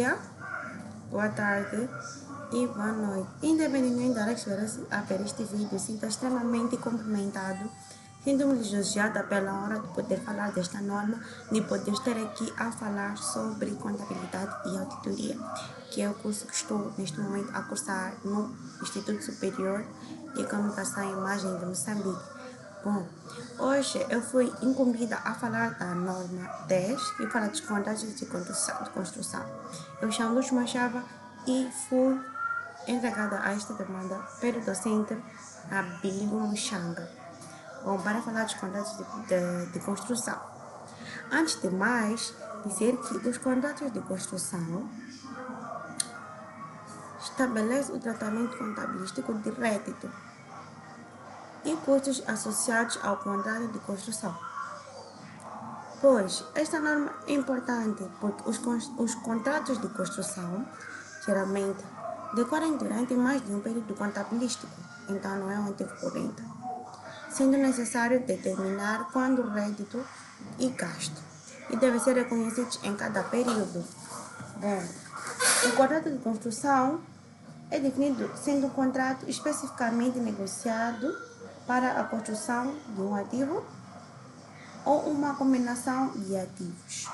dia, boa tarde e boa noite. Independentemente da hora que estiver a ver este vídeo, sinta extremamente cumprimentado. Sinto-me lisonjeada pela hora de poder falar desta norma, de poder estar aqui a falar sobre contabilidade e auditoria, que é o curso que estou neste momento a cursar no Instituto Superior de Comunicação e Imagem de Moçambique. Bom, hoje eu fui incumbida a falar da norma 10, que fala dos contratos de construção. Eu chamo Luz Machava e fui entregada a esta demanda pelo docente Abílio Muxanga. Bom, para falar dos contratos de construção. Antes de mais, dizer que os contratos de construção estabelecem o tratamento contabilístico de rédito e custos associados ao contrato de construção. Pois, esta norma é importante porque os contratos de construção geralmente decorrem durante mais de um período contabilístico, então não é um ativo corrente, sendo necessário determinar quando o rédito e gasto, e devem ser reconhecidos em cada período. Bom, o contrato de construção é definido sendo um contrato especificamente negociado para a construção de um ativo ou uma combinação de ativos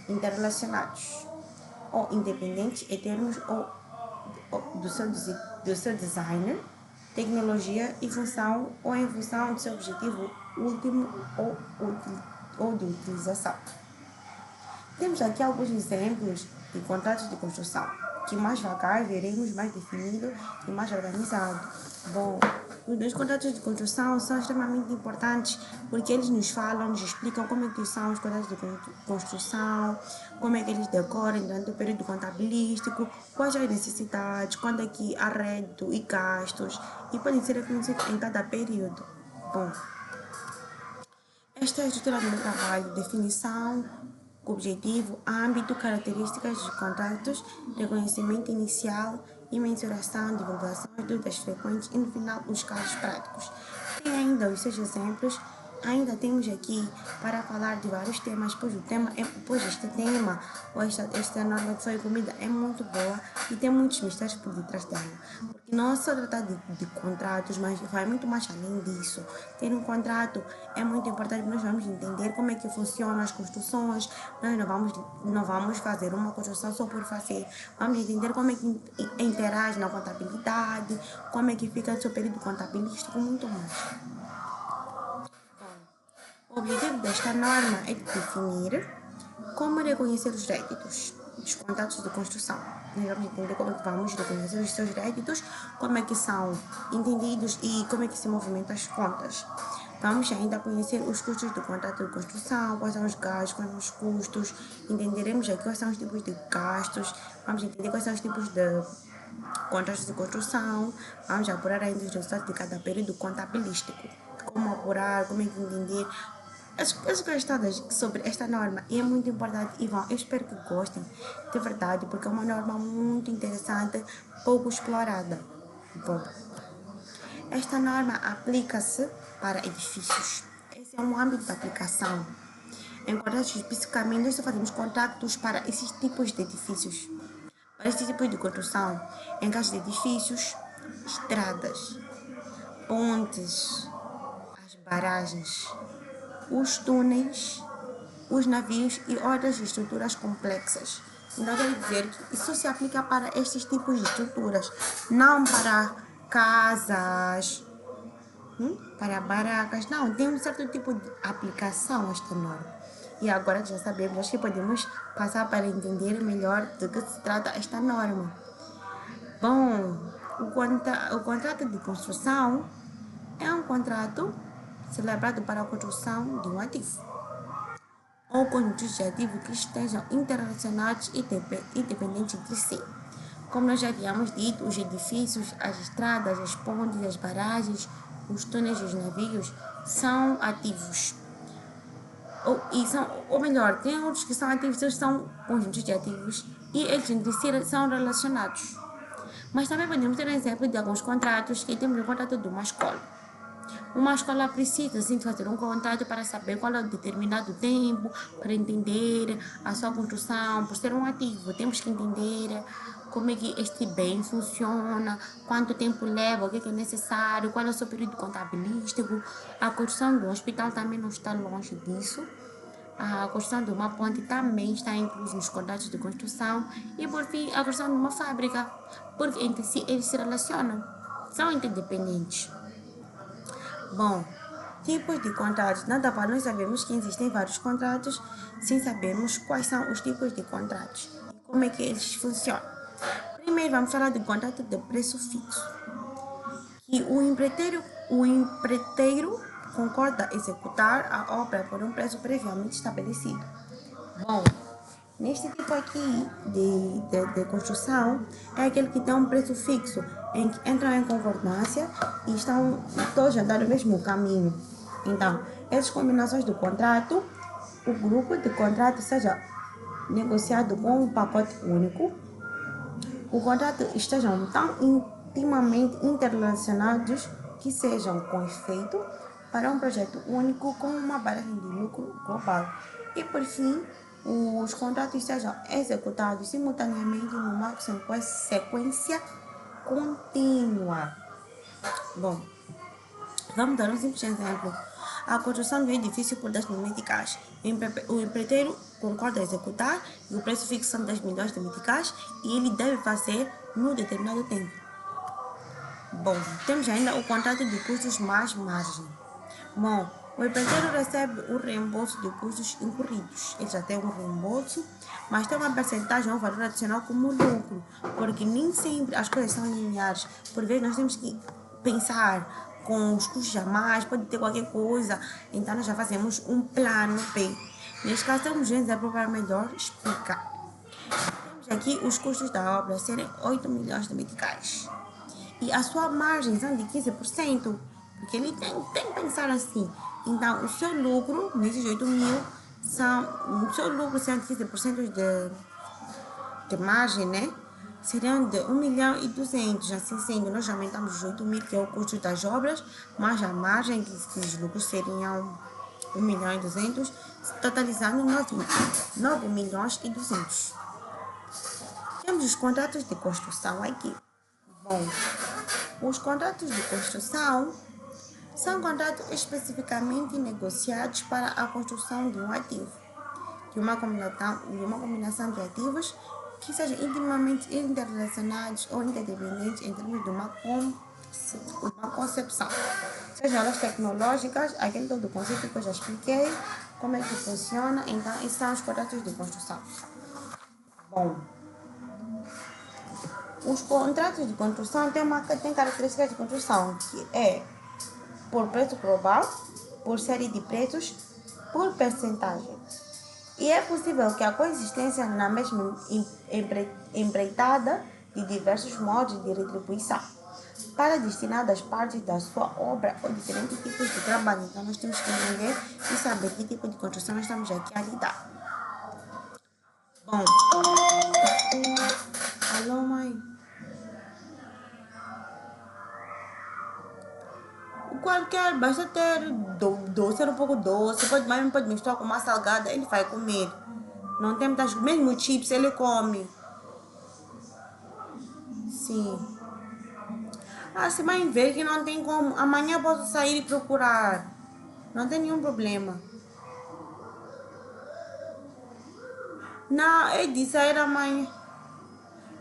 interrelacionados ou independentes em termos do seu design, tecnologia e função ou em função do seu objetivo último ou de utilização. Temos aqui alguns exemplos de contratos de construção, que mais devagar veremos mais definido e mais organizado. Bom, os contratos de construção são extremamente importantes porque eles nos falam, nos explicam como é que são os contratos de construção, como é que eles decorrem durante o período contabilístico, quais as necessidades, quando é que há rédito e gastos, e podem ser reconhecidos em cada período. Bom, esta é a estrutura do meu trabalho: definição, objetivo, âmbito, características dos contratos, reconhecimento inicial e mensuração, divulgação, dúvidas frequentes e no final os casos práticos. E ainda os seus exemplos. Ainda temos aqui para falar de vários temas, pois este tema, ou esta norma que foi incluída é muito boa e tem muitos mistérios por detrás dela. Porque não só trata de contratos, mas vai muito mais além disso. Ter um contrato é muito importante, nós vamos entender como é que funcionam as construções, nós não vamos fazer uma construção só por fazer, vamos entender como é que interage na contabilidade, como é que fica o seu período contabilístico, muito mais. O objetivo desta norma é definir como reconhecer os réditos dos contratos de construção. Nós vamos entender como é que vamos reconhecer os seus réditos, como é que são entendidos e como é que se movimentam as contas. Vamos ainda conhecer os custos do contrato de construção, quais são os gastos, quais são os custos. Entenderemos aqui quais são os tipos de gastos, vamos entender quais são os tipos de contratos de construção, vamos apurar ainda os resultados de cada período contabilístico. Como apurar, como entender as coisas todas sobre esta norma, e é muito importante. E bom, eu espero que gostem de verdade, porque é uma norma muito interessante, pouco explorada. Bom, esta norma aplica-se para edifícios. Esse é um âmbito de aplicação. Em contratos especificamente, nós só fazemos contratos para esses tipos de edifícios. Para esses tipos de construção, em casos de edifícios, estradas, pontes, as barragens, os túneis, os navios e outras estruturas complexas. Então, quer dizer que isso se aplica para estes tipos de estruturas, não para casas, para barracas. Não, tem um certo tipo de aplicação esta norma. E agora já sabemos, acho que podemos passar para entender melhor de que se trata esta norma. Bom, o contrato de construção é um contrato celebrado para a construção de um ativo ou conjuntos de ativos que estejam interrelacionados e independentes entre si. Como nós já havíamos dito, os edifícios, as estradas, as pontes, as barragens, os túneis e os navios são ativos. Ou melhor, tem outros que são ativos, eles são conjuntos de ativos e eles entre si são relacionados. Mas também podemos ter exemplo de alguns contratos, que temos o contrato de uma escola. Uma escola precisa sim fazer um contrato para saber qual é o determinado tempo, para entender a sua construção, por ser um ativo, temos que entender como é que este bem funciona, quanto tempo leva, o que é necessário, qual é o seu período contabilístico. A construção do hospital também não está longe disso. A construção de uma ponte também está inclusa nos contratos de construção. E, por fim, a construção de uma fábrica, porque entre si eles se relacionam, são interdependentes. Bom, tipos de contratos. Nada para nós sabemos que existem vários contratos, sem sabermos quais são os tipos de contratos e como é que eles funcionam. Primeiro vamos falar do contrato de preço fixo, que o empreiteiro concorda executar a obra por um preço previamente estabelecido. Bom, neste tipo aqui de construção, é aquele que tem um preço fixo, em que entram em concordância e estão todos andando no mesmo caminho. Então, essas combinações do contrato, o grupo de contrato seja negociado com um pacote único, o contrato estejam tão intimamente interrelacionados que sejam com efeito para um projeto único com uma margem de lucro global. E por fim, os contratos sejam executados simultaneamente numa sequência contínua. Bom, vamos dar um simples exemplo. A construção do edifício por 10 mil meticais. O empreiteiro concorda a executar e o preço fixo são 10 milhões de meticais e ele deve fazer no determinado tempo. Bom, temos ainda o contrato de custos mais margem. Bom, o empreiteiro recebe o reembolso de custos incorridos. Ele já tem um reembolso, mas tem uma percentagem ou valor adicional como lucro, porque nem sempre as coisas são lineares. Por vezes nós temos que pensar com os custos a mais, pode ter qualquer coisa, então nós já fazemos um plano B. Neste caso, temos um exemplo para melhor explicar. Temos aqui os custos da obra serem 8 milhões de meticais. E a sua margem são de 15%, porque ele tem que pensar assim. Então, o seu lucro, nesses 8 mil, o seu lucro são de 15% de margem, né? Seriam de 1 milhão e 200. Assim sendo, nós aumentamos os 8 mil, que é o custo das obras, mas a margem, que os lucros seriam 1 milhão e 200, totalizando 9 milhões e 200. Temos os contratos de construção aqui. Bom, os contratos de construção são contratos especificamente negociados para a construção de um ativo, de uma combinação de ativos que sejam intimamente interrelacionados ou interdependentes em termos de uma concepção. Sejam elas tecnológicas, aquele todo o conceito que eu já expliquei, como é que funciona. Então, esses são os contratos de construção. Bom, os contratos de construção têm características de construção, que é por preço global, por série de preços, por percentagem. E é possível que a coexistência na mesma empreitada de diversos modos de retribuição para destinadas partes da sua obra ou diferentes tipos de trabalho. Então, nós temos que entender e saber que tipo de construção nós estamos aqui a lidar. Bom, alô, mãe. Qualquer, basta ter doce, um pouco doce, pode misturar com uma salgada, ele vai comer. Não tem muitas, mesmo chips ele come. Sim. Ah, se vai ver que não tem como, amanhã eu posso sair e procurar. Não tem nenhum problema. Não, é de sair amanhã.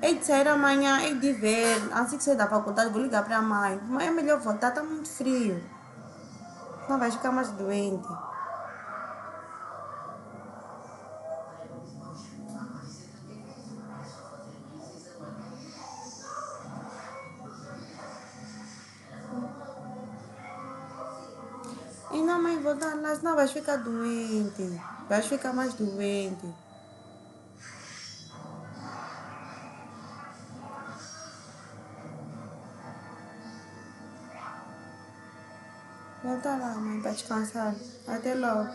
É de sair amanhã, é de ver. Assim que sair da faculdade, vou ligar para a mãe. Mas é melhor voltar, tá muito frio. Não vai ficar mais doente. E não, mãe, voltar lá, senão vai ficar doente. Vai ficar mais doente. Volta lá, mãe, para descansar. Até logo.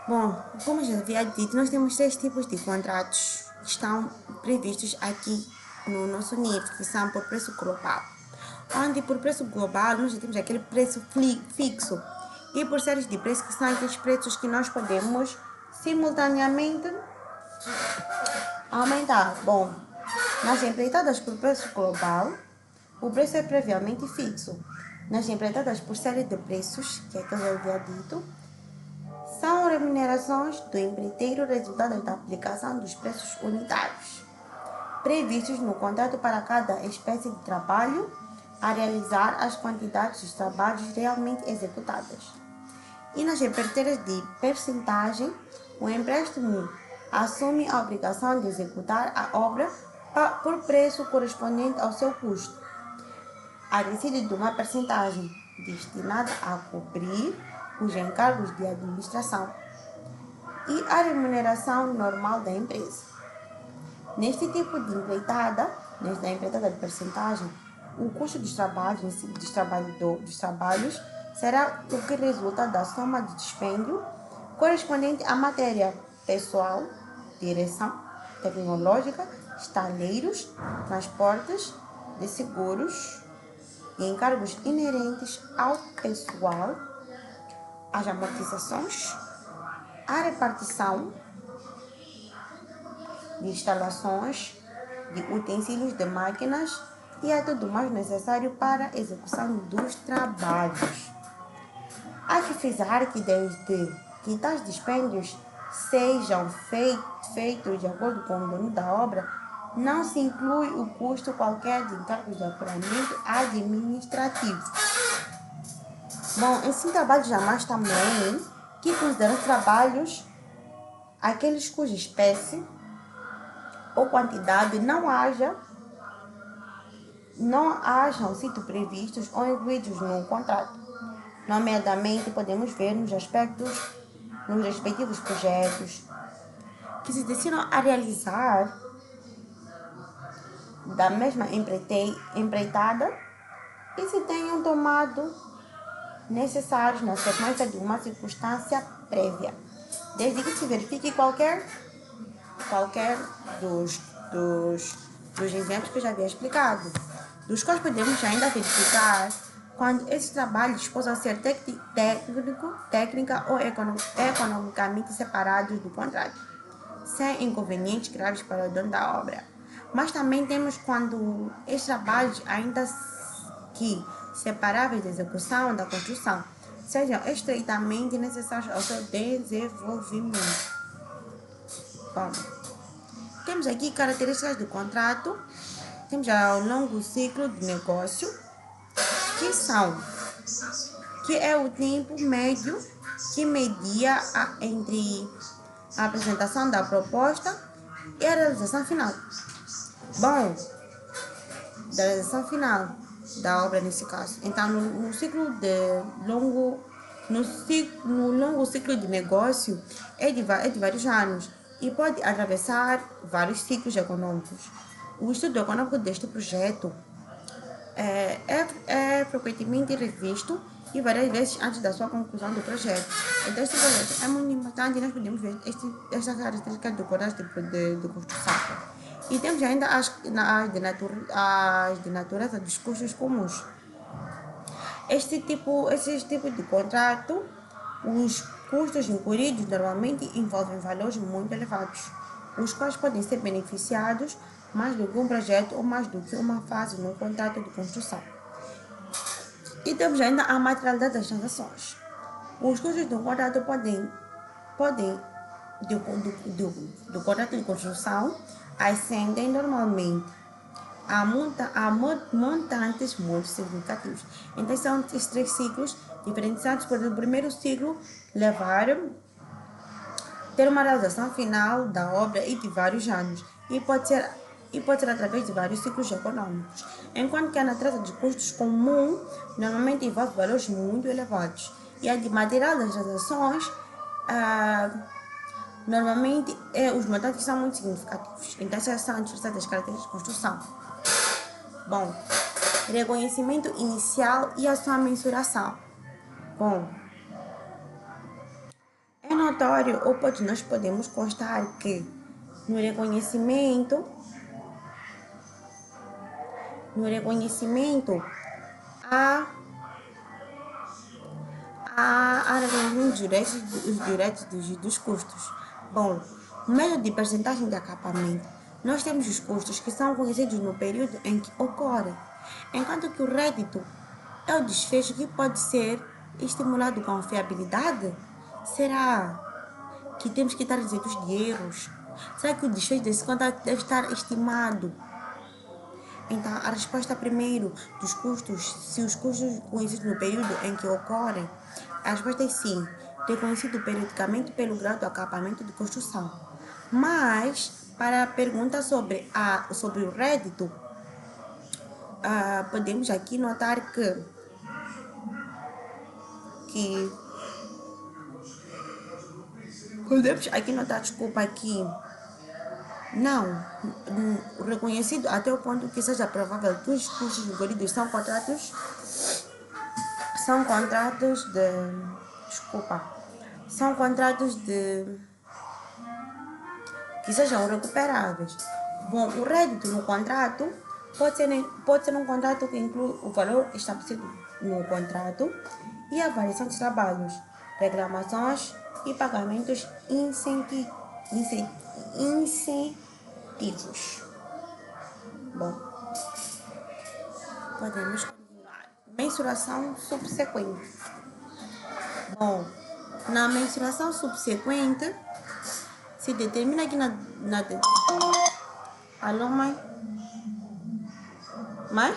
Bom, como já havia dito, nós temos 3 tipos de contratos que estão previstos aqui no nosso nível, que são por preço global. onde por preço global nós já temos aquele preço fixo e por séries de preços que são aqueles preços que nós podemos simultaneamente aumentar. Bom, nas empreitadas por preço global, o preço é previamente fixo. Nas empreitadas por série de preços, que é que eu havia dito, são remunerações do empreiteiro resultadas da aplicação dos preços unitários, previstos no contrato para cada espécie de trabalho, a realizar as quantidades dos trabalhos realmente executadas. E nas empreiteiras de percentagem, o empréstimo assume a obrigação de executar a obra por preço correspondente ao seu custo, acrescido de uma percentagem destinada a cobrir os encargos de administração e a remuneração normal da empresa. Neste tipo de empreitada, nesta empreitada de percentagem, o custo dos trabalhos será o que resulta da soma de dispêndio correspondente à matéria pessoal, direção tecnológica, estaleiros, transportes de seguros e encargos inerentes ao pessoal, as amortizações, a repartição de instalações, de utensílios de máquinas e a tudo mais necessário para a execução dos trabalhos. Há que frisar que desde que tais dispêndios sejam feitos de acordo com o dono da obra, não se inclui o custo qualquer de encargos de apuramento administrativo. Bom, esse trabalho jamais também que consideram trabalhos aqueles cuja espécie ou quantidade não hajam sido previstos ou incluídos no contrato. Nomeadamente, podemos ver nos respectivos projetos que se decidam a realizar da mesma empreitada e se tenham tomado necessários na sequência de uma circunstância prévia, desde que se verifique qualquer dos exemplos que eu já havia explicado, dos quais podemos ainda verificar quando esses trabalhos possam ser técnica ou economicamente separados do contrato, sem inconvenientes graves para o dono da obra. Mas também temos quando esses trabalhos, ainda que separáveis da execução da construção, sejam estreitamente necessários ao seu desenvolvimento. Bom, temos aqui características do contrato, temos já o longo ciclo de negócio, que é o tempo médio que media entre a apresentação da proposta e a realização final. Bom, da realização final da obra nesse caso. Então, no longo ciclo de negócio é de vários anos e pode atravessar vários ciclos econômicos. O estudo econômico deste projeto é frequentemente revisto e várias vezes antes da sua conclusão do projeto. Então, este projeto é muito importante e nós podemos ver estas características do contrato de construção. E temos ainda as de natureza dos custos comuns. Esse tipo de contrato, os custos incluídos normalmente envolvem valores muito elevados, os quais podem ser beneficiados mais do que um projeto ou mais do que uma fase no contrato de construção. E temos ainda a materialidade das transações. Os custos do contrato do contrato de construção ascendem normalmente a montantes muito significativos. Então, são esses três ciclos diferenciados. Por exemplo, o primeiro ciclo ter uma realização final da obra e de vários anos, e pode ser através de vários ciclos econômicos, enquanto que a natureza de custos comum normalmente envolve valores muito elevados, e a de material das transações normalmente os montantes são muito significativos. Então, essas são as diferentes características de construção. Bom, reconhecimento inicial e a sua mensuração. Bom, é notório, nós podemos constar que no reconhecimento a reconhecimento dos direitos dos custos. Bom, no método de percentagem de acabamento, nós temos os custos que são conhecidos no período em que ocorrem, enquanto que o rédito é o desfecho que pode ser estimulado com fiabilidade. Será que temos que estar isentos de erros? Será que o desfecho desse contrato deve estar estimado? Então, a resposta primeiro dos custos, se os custos conhecidos no período em que ocorrem, a resposta é sim, reconhecido periodicamente pelo grau do acabamento de construção. Mas, para a pergunta sobre o rédito, podemos aqui notar que podemos aqui notar, desculpa, aqui não, reconhecido até o ponto que seja provável que os custos incluídos são contratos de que sejam recuperáveis. Bom, o rédito no contrato pode ser um contrato que inclui o valor estabelecido no contrato e a variação dos trabalhos, reclamações e pagamentos incentivos. Bom, podemos continuar. Mensuração subsequente. Bom, na mensuração subsequente, se determina aqui Alô, mãe? Mãe?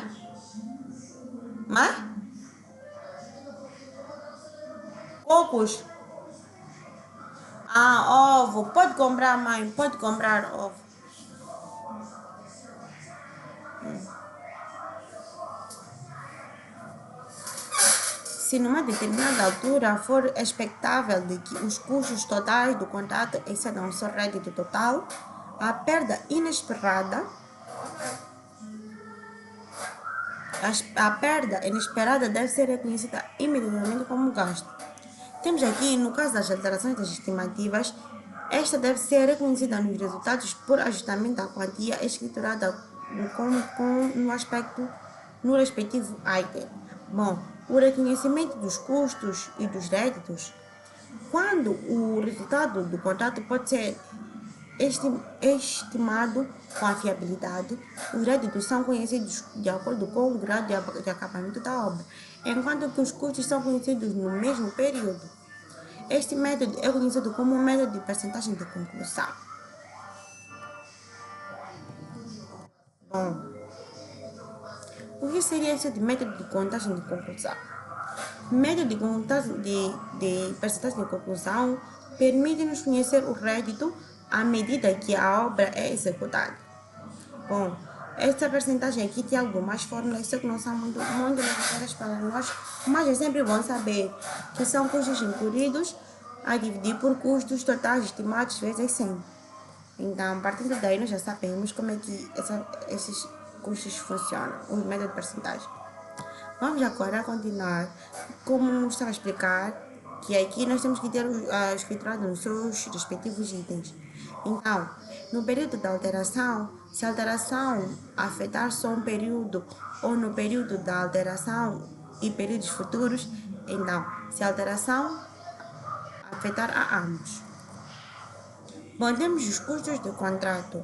Mãe? Poucos? Ovo. Pode comprar, mãe. Pode comprar ovo. Se numa determinada altura for expectável de que os custos totais do contrato excedam o seu rédito total, a perda inesperada deve ser reconhecida imediatamente como gasto. Temos aqui, no caso das alterações das estimativas, esta deve ser reconhecida nos resultados por ajustamento da quantia escriturada no respectivo item. Bom, o reconhecimento dos custos e dos réditos, quando o resultado do contrato pode ser estimado com a fiabilidade, os réditos são conhecidos de acordo com o grau de acabamento da obra, enquanto que os custos são conhecidos no mesmo período. Este método é conhecido como método de percentagem de conclusão. Bom, o que seria esse de método de contagem de conclusão? O método de percentagem de conclusão permite-nos conhecer o rédito à medida que a obra é executada. Bom, essa percentagem aqui tem algumas fórmulas, sei que não são muito necessárias para nós, mas é sempre bom saber que são custos incluídos a dividir por custos totais estimados vezes 100. Então, partindo daí, nós já sabemos como é que esses custos funcionam, o método de percentagem. Vamos agora continuar, como estava a explicar, que aqui nós temos que ter escriturado nos seus respectivos itens. Então, no período da alteração, se a alteração afetar só um período ou no período da alteração e períodos futuros, então, se a alteração afetar a ambos. Bom, temos os custos do contrato.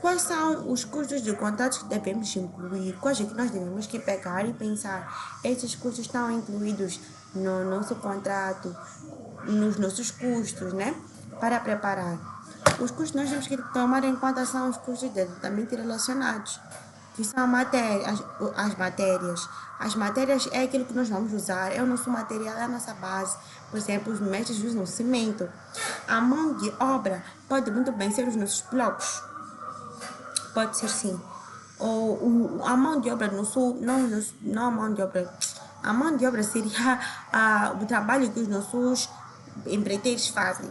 Quais são os custos de contrato que devemos incluir? Quais é que nós devemos que pegar e pensar? Esses custos estão incluídos no nosso contrato, nos nossos custos, né? Para preparar. Os custos nós temos que tomar em conta são os custos diretamente relacionados, que são as matérias. As matérias é aquilo que nós vamos usar, é o nosso material, é a nossa base. Por exemplo, os mestres usam cimento. A mão de obra pode muito bem ser os nossos blocos. Pode ser sim. Ou a mão de obra no sul, não a mão de obra. A mão de obra seria o trabalho que os nossos empreiteiros fazem.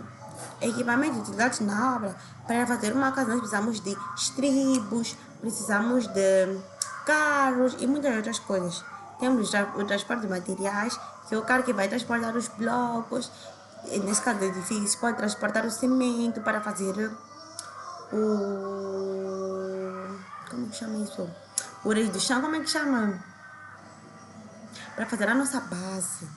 Equipamentos utilizados na obra. Para fazer uma casa, nós precisamos de estribos, precisamos de carros e muitas outras coisas. Temos o transporte de materiais, que é o carro que vai transportar os blocos. Nesse caso do edifício, pode transportar o cimento para fazer como que chama isso? O rei do chão, como é que chama? para fazer a nossa base.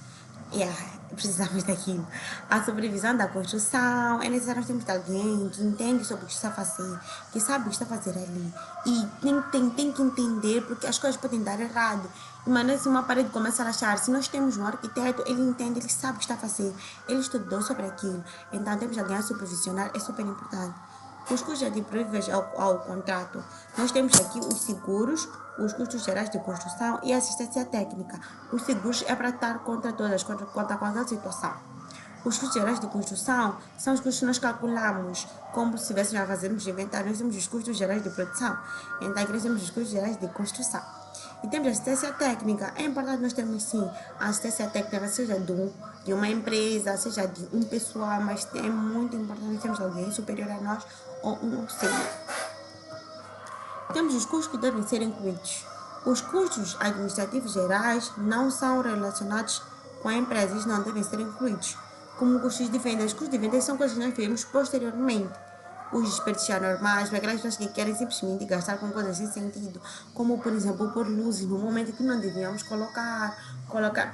Precisamos daquilo. A supervisão da construção, é necessário nós termos alguém que entende sobre o que está a fazer, que sabe o que está a fazer ali. E tem que entender, porque as coisas podem dar errado. Mas se uma parede começa a achar, se nós temos um arquiteto, ele entende, ele sabe o que está a fazer, ele estudou sobre aquilo. Então temos alguém a supervisionar, é super importante. Os custos adimplíveis ao contrato. Nós temos aqui os seguros, os custos gerais de construção e assistência técnica. Os seguros é para estar contra qualquer situação. Os custos gerais de construção são os custos que nós calculamos como se estivéssemos a fazermos inventário. Nós temos os custos gerais de produção, então aqui nós temos os custos gerais de construção. E temos a assistência técnica. É importante nós termos sim a assistência técnica, seja de uma empresa, seja de um pessoal, mas é muito importante nós termos alguém superior a nós ou um auxílio. Temos os custos que devem ser incluídos. Os custos administrativos gerais não são relacionados com a empresa, eles não devem ser incluídos. Como custos de vendas. Os custos de vendas são coisas que nós vemos posteriormente. Os desperdícios normais, para aquelas pessoas que querem simplesmente gastar com coisas sem sentido, como por exemplo pôr luzes no momento que não devíamos colocar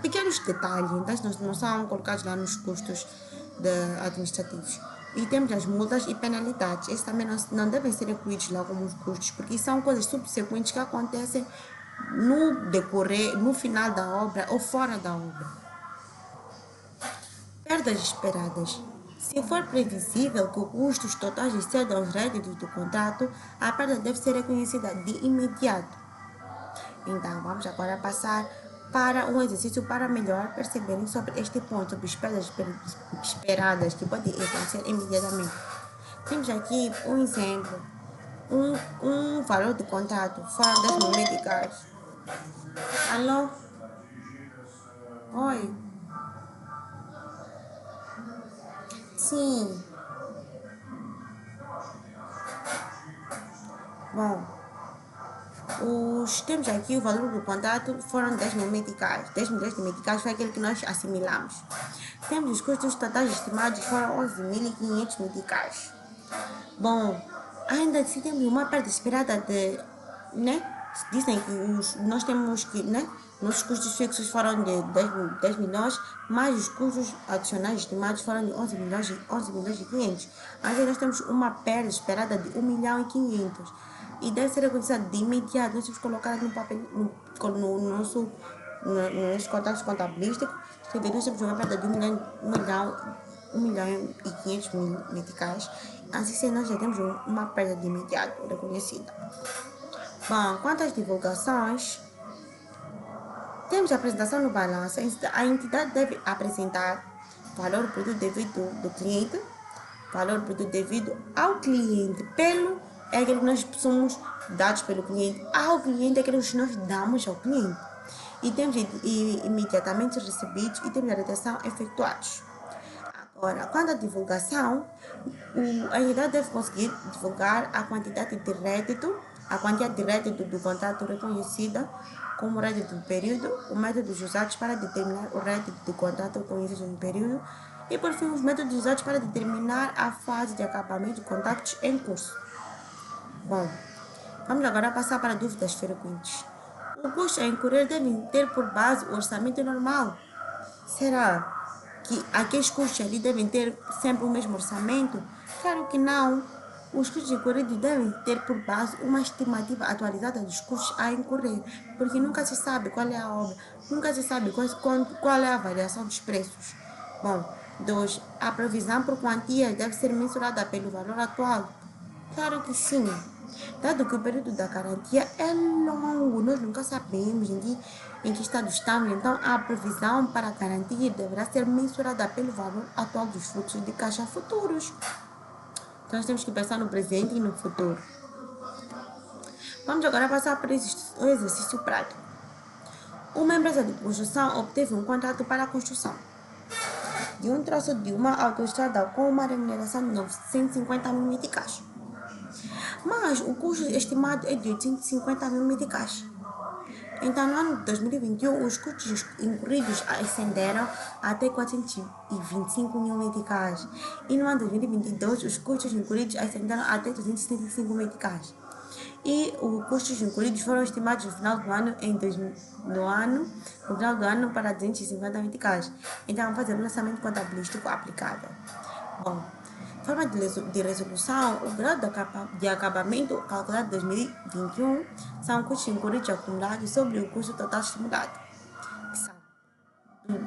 pequenos detalhes, então não são colocados lá nos custos administrativos. E temos as multas e penalidades, esses também não devem ser incluídos lá como os custos, porque são coisas subsequentes que acontecem no decorrer, no final da obra ou fora da obra. Perdas esperadas. Se for previsível que os custos totais excedam os réditos do contrato, a perda deve ser reconhecida de imediato. Então, vamos agora passar para um exercício para melhor perceberem sobre este ponto, sobre as perdas esperadas que podem acontecer imediatamente. Temos aqui um exemplo, um valor de contrato fora das numéricas. Alô? Oi? Sim. Bom, temos aqui o valor do contrato, foram 10 mil meticais. 10 milhões de meticais foi aquele que nós assimilamos. Temos os custos totais estimados, foram 11.500 meticais. Bom, ainda assim temos uma perda esperada de, dizem que nós temos que, nossos custos fixos foram de 10 milhões, mas os custos adicionais estimados foram de 11 milhões e 500. Assim nós temos uma perda esperada de 1 milhão e 500. E deve ser reconhecida de imediato. Nós temos que colocar no papel, no nosso contratos contabilísticos, que nós temos uma perda de 1 milhão e 500 mil meticais. Assim nós já temos uma perda de imediato reconhecida. Bom, quanto às divulgações, temos a apresentação no balanço. A entidade deve apresentar valor bruto devido do cliente, valor bruto devido ao cliente, é aquele que nós somos dados pelo cliente, ao cliente é aquele que nós damos ao cliente. E temos imediatamente recebidos e temos a retenção efetuados. Agora, quanto à divulgação, a entidade deve conseguir divulgar a quantidade de rédito do contrato reconhecida como rédito do período, o método usados para determinar o rédito do contrato reconhecido no período e, por fim, os métodos usados para determinar a fase de acabamento de contratos em curso. Bom, vamos agora passar para dúvidas frequentes. O custo a incorrer deve ter por base o orçamento normal. Será que aqueles custos ali devem ter sempre o mesmo orçamento? Claro que não. Os custos incorridos devem ter por base uma estimativa atualizada dos custos a incorrer, porque nunca se sabe qual é a obra, nunca se sabe qual é a variação dos preços. Bom, 2. A provisão por quantia deve ser mensurada pelo valor atual. Claro que sim. Dado que o período da garantia é longo, nós nunca sabemos em que estado estamos, então a provisão para garantir deverá ser mensurada pelo valor atual dos fluxos de caixa futuros. Então nós temos que pensar no presente e no futuro. Vamos agora passar para o exercício prático. Uma empresa de construção obteve um contrato para a construção de um traço de uma autoestrada com uma remuneração de 950 mil meticais. Mas o custo estimado é de 850 mil meticais. Então, no ano de 2021, os custos incorridos ascenderam até 425 mil meticais. E no ano de 2022, os custos incorridos ascenderam até 375 meticais. e os custos incluídos foram estimados no final do ano, no final do ano para 250 meticais. Então, vamos fazer um lançamento contabilístico aplicado. Bom, forma de resolução, o grau de acabamento calculado em 2021 são custos incluídos acumulados sobre o custo total estimulado.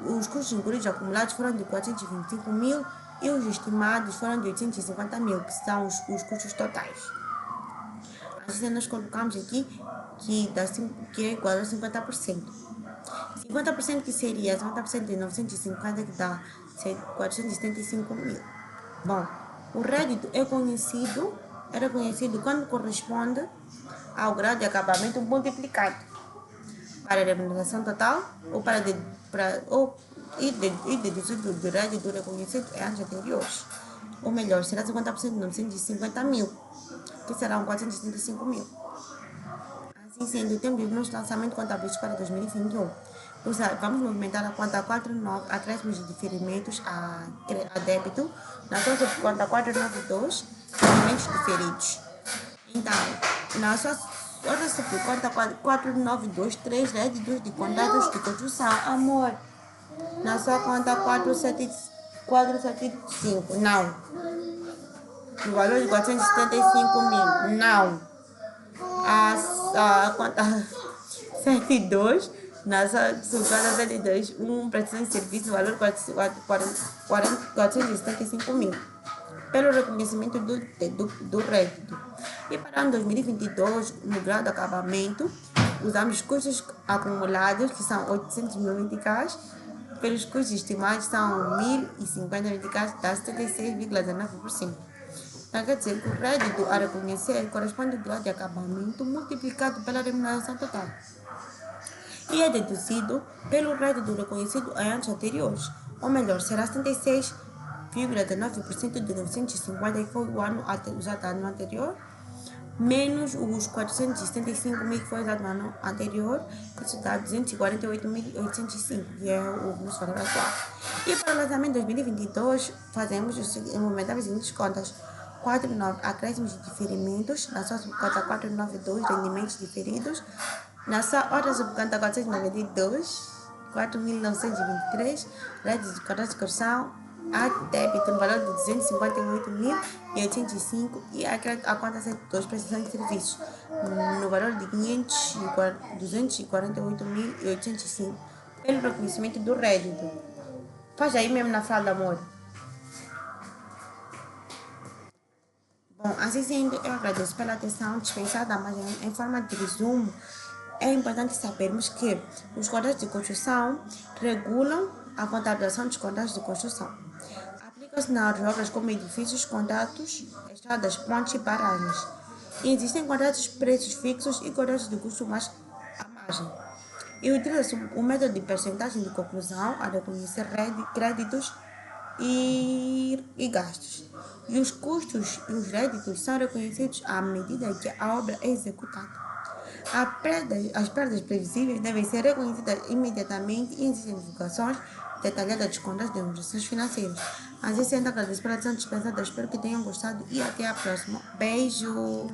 Os custos incluídos acumulados foram de 425 mil e os estimados foram de 850 mil, que são os custos totais. Assim, nós colocamos aqui que é igual a 50%. 50% que seria 50% de 950, que dá 475 mil. Bom, o rédito era conhecido quando corresponde ao grau de acabamento multiplicado para a remuneração total ou deduzido do rédito reconhecido em anos anteriores. Ou melhor, será 50% de 950 mil, que serão 475 mil. Assim sendo, temos o nosso lançamento contabilístico para 2021. Vamos movimentar a conta 49 acréscimos de diferimentos a débito, na conta 492, rendimentos diferidos. Então, na sua outra subconta 492, 3 réditos de contratos de construção, amor. Na sua conta 475, não. No valor de 475 mil, não. A conta 72, na sua subconta 72, prestação de serviço, valor 475 mil. Pelo reconhecimento do rédito. E para o ano 2022, no grau de acabamento, usamos custos acumulados, que são 800 mil meticais, pelos custos estimados são 1.050 meticais, dá 76,19%. Então, quer dizer que o rédito a reconhecer corresponde ao grau de acabamento multiplicado pela remuneração total. E é deduzido pelo rédito reconhecido em anos anteriores, ou melhor, será 76,19% de 950, que foi o ano usado no ano anterior, menos os 475 mil que foi usado no ano anterior, isso dá 248.805, que é o nosso valor atual. E para o lançamento de 2022, movimentamos as seguintes contas: 49 acréscimos de diferimentos, na sua subconta 492 rendimentos diferidos, na sua outra subconta 492, 4.923 réditos de correção a débito no valor de 258.085 e a conta 102 prestação de serviços no valor de 248.085 pelo reconhecimento do rédito. Faz aí mesmo na fala, amor. Bom, assim sendo, eu agradeço pela atenção dispensada, mas em forma de resumo, é importante sabermos que os contratos de construção regulam a contabilização dos contratos de construção. Aplicam-se nas obras como edifícios, contratos, estradas, pontes e paragens. E existem contratos de preços fixos e contratos de custo mais à margem. E utiliza-se o método de percentagem de conclusão a reconhecer créditos e gastos. E os custos e os réditos são reconhecidos à medida que a obra é executada. As perdas previsíveis devem ser reconhecidas imediatamente e existem divulgações detalhadas dos contratos de demonstrações financeiras. Assim sendo, agradeço pela atenção dispensada, espero que tenham gostado e até a próxima. Beijo!